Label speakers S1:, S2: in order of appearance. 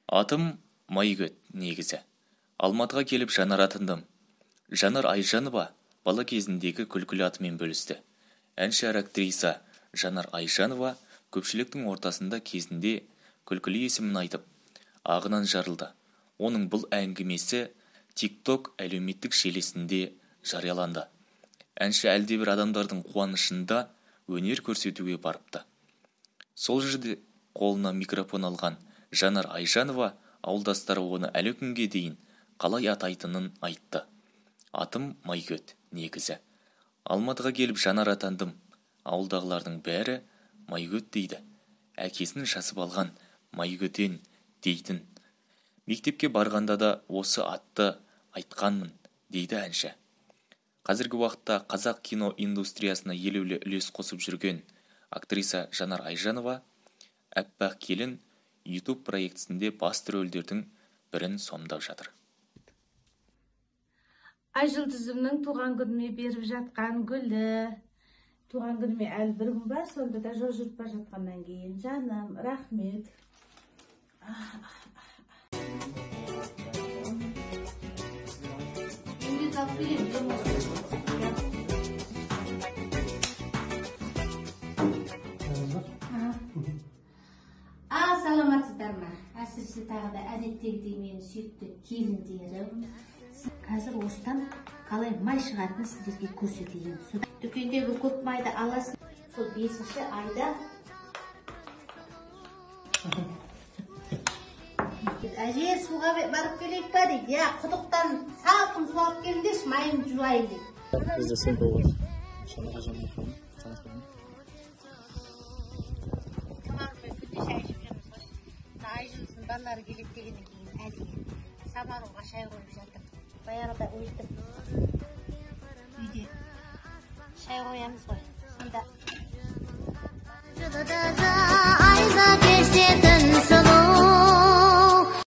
S1: Атым Майгөт негізі. Алматыға келіп Жанар атындым. Жанар Айжанова бала кезіндегі күлкілі атымен бөлісті. Әнші актриса Жанар Айжанова көпшіліктің ортасында кезінде күлкілі есімін айтып, ағынан жарылды. Оның бұл әңгімесі TikTok әлеуметтік желісінде жарияланды. Әнші әлдебір адамдардың қуанышында өнер көрсетуге барыпты. Сол жерде қолына микрофон алған Жанар Айжанова ауылдастары оны әлі күнге дейін қалай атайтынын айтты. Атым Майгөт негізі. Алматыға келіп Жанар атандым. Ауылдағылардың бәрі Майгөт дейді. Әкесінің жасып алған Майгөтен дейтін. Мектепке барғанда да осы атты айтқанмын дейді әнші. Қазіргі уақытта қазақ кино индустриясына елеулі үлес қосып жүрген актриса Жанар Айжанова «Әппақ келін» YouTube проектісінде басты рөлдердің бірін сомдап жатыр.
S2: Айжұлдызымның туған күніме беріп жатқан гүлі. Туған күніме әлі бір күн бар, сонда да жол жүріп бара жатқаннан кейін. Жаным, рахмет. Саламатсыздар ма? Әсіресе тағы да әдеттегідей менің сүйікті келіндерім. Қазір осыдан қалай май шығатынын сіздерге көрсетейін. Дүкендегі көк майды аласың. Сол 5-ші айда әже суға барып келейік па дейді. Я, құдықтан салқын су алып келіңдерші, майын жуайын дейді.
S3: Бізде сол болады.
S2: Балалары келеді дегеннен кейін әдейі самаруға шай қойып жатыр. Баяғыда өйтіп үйде шай қоямыз ғой. Сонда